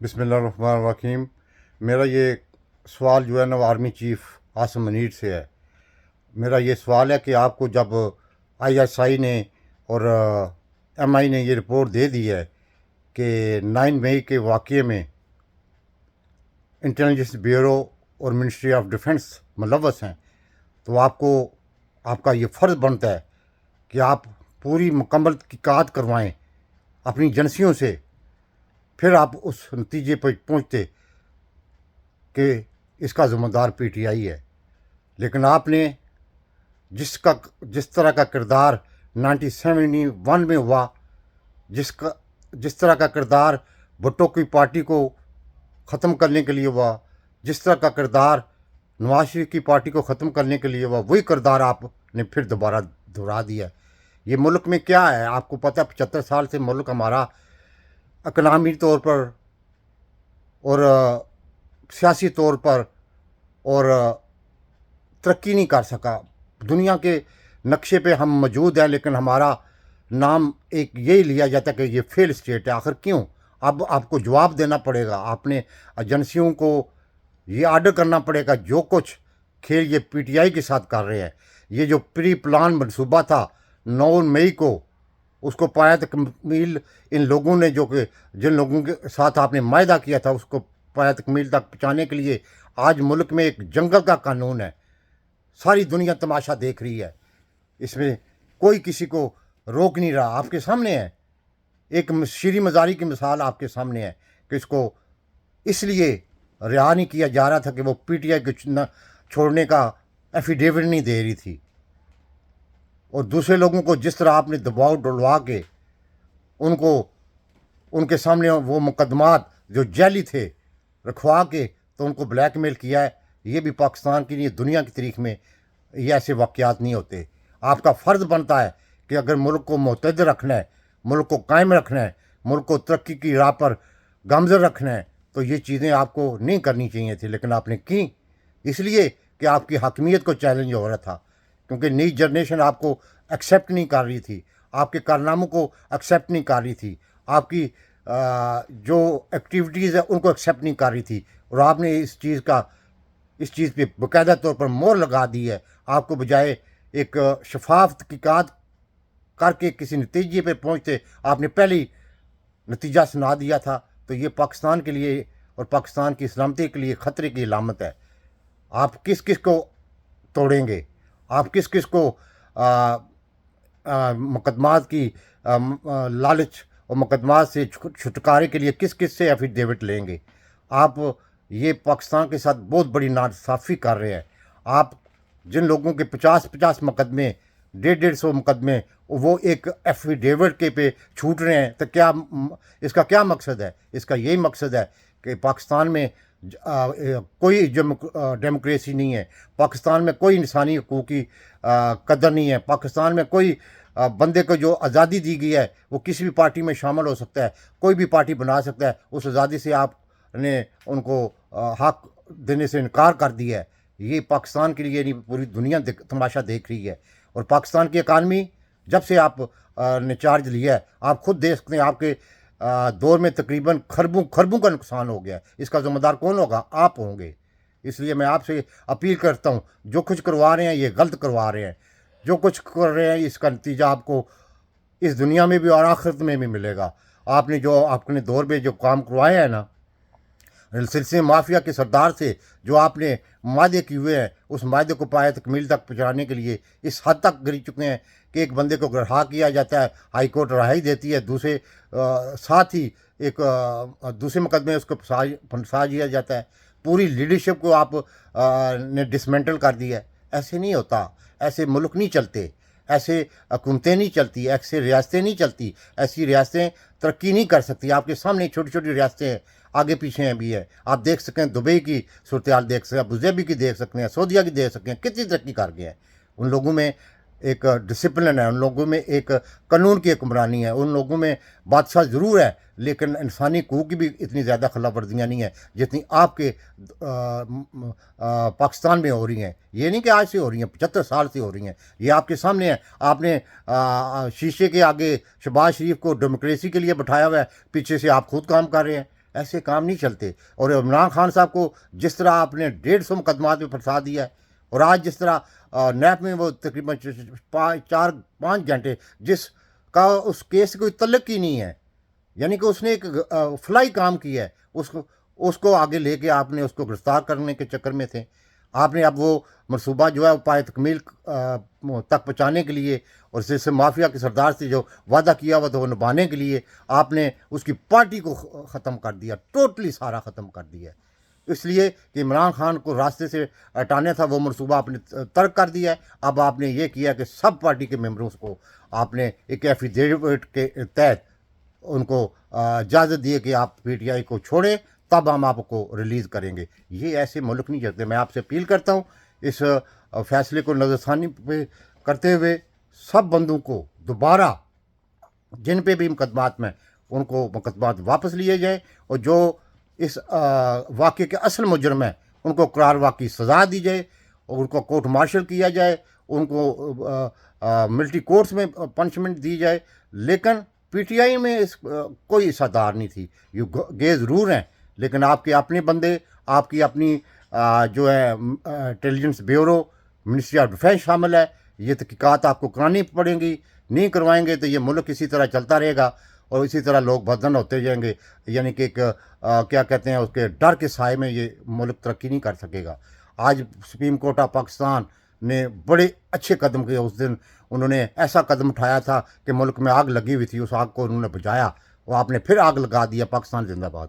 بسم اللہ الرحمن الرحیم۔ میرا یہ سوال جو ہے نا وہ آرمی چیف عاصم منیر سے ہے۔ میرا یہ سوال ہے کہ آپ کو جب آئی ایس آئی نے اور ایم آئی نے یہ رپورٹ دے دی ہے کہ 9 مئی کے واقعے میں انٹیلیجنس بیورو اور منسٹری آف ڈیفنس ملوث ہیں، تو آپ کا یہ فرض بنتا ہے کہ آپ پوری مکمل تحقیقات کروائیں اپنی ایجنسیوں سے، پھر آپ اس نتیجے پہ پہنچتے کہ اس کا ذمہ دار پی ٹی آئی ہے۔ لیکن آپ نے جس طرح کا کردار 1971 میں ہوا، جس طرح کا کردار بھٹو کی پارٹی کو ختم کرنے کے لیے ہوا، جس طرح کا کردار نواز شریف کی پارٹی کو ختم کرنے کے لیے ہوا، وہی کردار آپ نے پھر دوبارہ دہرا دیا۔ یہ ملک میں کیا ہے آپ کو پتہ ہے؟ 75 سال سے ملک ہمارا اکنامی طور پر اور سیاسی طور پر اور ترقی نہیں کر سکا۔ دنیا کے نقشے پہ ہم موجود ہیں، لیکن ہمارا نام ایک یہی لیا جاتا ہے کہ یہ فیل اسٹیٹ ہے۔ آخر کیوں؟ اب آپ کو جواب دینا پڑے گا، آپ نے ایجنسیوں کو یہ آرڈر کرنا پڑے گا۔ جو کچھ کھیل یہ پی ٹی آئی کے ساتھ کر رہے ہیں، یہ جو پری پلان منصوبہ تھا 9 مئی کو، اس کو پایا تکمیل ان لوگوں نے، جو کہ جن لوگوں کے ساتھ آپ نے معاہدہ کیا تھا، اس کو پایا تکمیل تک پہنچانے کے لیے آج ملک میں ایک جنگل کا قانون ہے۔ ساری دنیا تماشا دیکھ رہی ہے، اس میں کوئی کسی کو روک نہیں رہا۔ آپ کے سامنے ہے ایک شیریں مزاری کی مثال، آپ کے سامنے ہے کہ اس کو اس لیے رہا نہیں کیا جا رہا تھا کہ وہ پی ٹی آئی کو چھوڑنے کا ایفیڈیوٹ نہیں دے رہی تھی، اور دوسرے لوگوں کو جس طرح آپ نے دباؤ ڈلوا کے ان کے سامنے وہ مقدمات جو جعلی تھے رکھوا کے تو ان کو بلیک میل کیا ہے۔ یہ بھی پاکستان کی نہیں، دنیا کی تاریخ میں یہ ایسے واقعات نہیں ہوتے۔ آپ کا فرض بنتا ہے کہ اگر ملک کو متحد رکھنا ہے، ملک کو قائم رکھنا ہے، ملک کو ترقی کی راہ پر گامزن رکھنا ہے، تو یہ چیزیں آپ کو نہیں کرنی چاہیے تھی، لیکن آپ نے کی، اس لیے کہ آپ کی حاکمیت کو چیلنج ہو رہا تھا، کیونکہ نئی جنریشن آپ کو ایکسیپٹ نہیں کر رہی تھی، آپ کے کارناموں کو ایکسیپٹ نہیں کر رہی تھی، آپ کی جو ایکٹیویٹیز ہیں ان کو ایکسیپٹ نہیں کر رہی تھی، اور آپ نے اس چیز پہ باقاعدہ طور پر مہر لگا دی ہے۔ آپ کو بجائے ایک شفاف تحقیقات کر کے کسی نتیجے پہ پہنچتے، آپ نے پہلے ہی نتیجہ سنا دیا تھا، تو یہ پاکستان کے لیے اور پاکستان کی سلامتی کے لیے خطرے کی علامت ہے۔ آپ کس کس کو توڑیں گے؟ آپ کس کس کو مقدمات کی لالچ اور مقدمات سے چھٹکارے کے لیے کس کس سے ایفیڈیوٹ لیں گے؟ آپ یہ پاکستان کے ساتھ بہت بڑی ناانصافی کر رہے ہیں۔ آپ جن لوگوں کے 50 مقدمے، 150 مقدمے وہ ایک ایفیڈیوٹ کے پہ چھوٹ رہے ہیں، تو کیا اس کا کیا مقصد ہے؟ اس کا یہی مقصد ہے کہ پاکستان میں کوئی ڈیموکریسی نہیں ہے، پاکستان میں کوئی انسانی حقوق کی قدر نہیں ہے، پاکستان میں کوئی بندے کو جو آزادی دی گئی ہے وہ کسی بھی پارٹی میں شامل ہو سکتا ہے، کوئی بھی پارٹی بنا سکتا ہے۔ اس آزادی سے آپ نے ان کو حق دینے سے انکار کر دیا ہے۔ یہ پاکستان کے لیے نہیں، پوری دنیا تماشا دیکھ رہی ہے۔ اور پاکستان کی اکانومی جب سے آپ نے چارج لیا ہے، آپ خود دیکھ سکتے ہیں، آپ کے دور میں تقریباً خربوں کا نقصان ہو گیا ہے۔ اس کا ذمہ دار کون ہوگا؟ آپ ہوں گے۔ اس لیے میں آپ سے اپیل کرتا ہوں، جو کچھ کروا رہے ہیں یہ غلط کروا رہے ہیں۔ جو کچھ کر رہے ہیں اس کا نتیجہ آپ کو اس دنیا میں بھی اور آخرت میں بھی ملے گا۔ آپ نے جو اپنے دور میں جو کام کروائے ہیں نا، سلسلے مافیا کے سردار سے جو آپ نے معاہدے کیے ہوئے ہیں، اس معاہدے کو پایا تکمیل تک پہنچانے کے لیے اس حد تک گر چکے ہیں کہ ایک بندے کو رہا کیا جاتا ہے، ہائی کورٹ رہائی دیتی ہے، ساتھ ہی ایک دوسرے مقدمے اس کو پھنسا دیا جاتا ہے۔ پوری لیڈرشپ کو آپ نے ڈسمنٹل کر دیا ہے۔ ایسے نہیں ہوتا، ایسے ملک نہیں چلتے، ایسے حکومتیں نہیں چلتی، ایسے ریاستیں نہیں چلتی، ایسی ریاستیں ترقی نہیں کر سکتی۔ آپ کے سامنے چھوٹی چھوٹی ریاستیں ہیں، آگے پیچھے بھی ہے۔ آپ دیکھ سکتے ہیں دبئی کی صورتحال، دیکھ سکتے ہیں ابوظہبی کی، دیکھ سکتے ہیں سعودیہ کی، دیکھ سکتے ہیں کتنی ترقی کر گئے ہیں۔ ان لوگوں میں ایک ڈسپلن ہے، ان لوگوں میں ایک قانون کی حکمرانی ہے، ان لوگوں میں بادشاہ ضرور ہے، لیکن انسانی حقوق کی بھی اتنی زیادہ خلاف ورزیاں نہیں ہیں جتنی آپ کے پاکستان میں ہو رہی ہیں۔ یہ نہیں کہ آج سے ہو رہی ہیں، 75 سال سے ہو رہی ہیں۔ یہ آپ کے سامنے ہے۔ آپ نے شیشے کے آگے شہباز شریف کو ڈیموکریسی کے لیے بٹھایا ہوا ہے، پیچھے سے آپ خود کام کر رہے ہیں۔ ایسے کام نہیں چلتے. اور عمران خان صاحب کو جس طرح آپ نے 150 مقدمات میں پھنسا دیا ہے، اور آج جس طرح نیب میں وہ تقریباً 4-5 گھنٹے جس کا اس کیس سے کوئی تعلق ہی نہیں ہے، یعنی کہ اس نے ایک فلائی کام کیا ہے، اس کو آگے لے کے آپ نے اس کو گرفتار کرنے کے چکر میں تھے. آپ نے اب وہ منصوبہ جو ہے وہ پائے تکمیل تک پہنچانے کے لیے، اور سے مافیا کے سردار سے جو وعدہ کیا ہوا تھا وہ نبھانے کے لیے آپ نے اس کی پارٹی کو ختم کر دیا، ٹوٹلی سارا ختم کر دیا. اس لیے کہ عمران خان کو راستے سے ہٹانا تھا، وہ منصوبہ آپ نے ترک کر دیا ہے. اب آپ نے یہ کیا کہ سب پارٹی کے ممبروں کو آپ نے ایک ایفیڈیوٹ کے تحت ان کو اجازت دی کہ آپ پی ٹی آئی کو چھوڑیں، تب ہم آپ کو ریلیز کریں گے. یہ ایسے ملک نہیں چلتے. میں آپ سے اپیل کرتا ہوں اس فیصلے کو نظر ثانی پہ کرتے ہوئے سب بندوں کو دوبارہ جن پہ بھی مقدمات میں ان کو مقدمات واپس لیے جائیں، اور جو اس واقعے کے اصل مجرم ہیں ان کو قرار واقعی سزا دی جائے، اور ان کو کورٹ مارشل کیا جائے، ان کو ملٹری کورٹس میں پنشمنٹ دی جائے. لیکن پی ٹی آئی میں اس کوئی حصہ دار نہیں تھی. یہ گئے ضرور ہیں، لیکن آپ کے اپنے بندے، آپ کی اپنی جو ہے intelligence bureau, ministry of defence شامل ہے. یہ تحقیقات آپ کو کرانی پڑیں گی. نہیں کروائیں گے تو یہ ملک اسی طرح چلتا رہے گا، اور اسی طرح لوگ بدن ہوتے جائیں گے. یعنی کہ ایک کیا کہتے ہیں، اس کے ڈر کے سائے میں یہ ملک ترقی نہیں کر سکے گا. آج سپریم کورٹ آف پاکستان نے بڑے اچھے قدم کیے. اس دن انہوں نے ایسا قدم اٹھایا تھا کہ ملک میں آگ لگی ہوئی تھی، اس آگ کو انہوں نے بجھایا، اور آپ نے پھر آگ لگا دیا. پاکستان زندہ باد.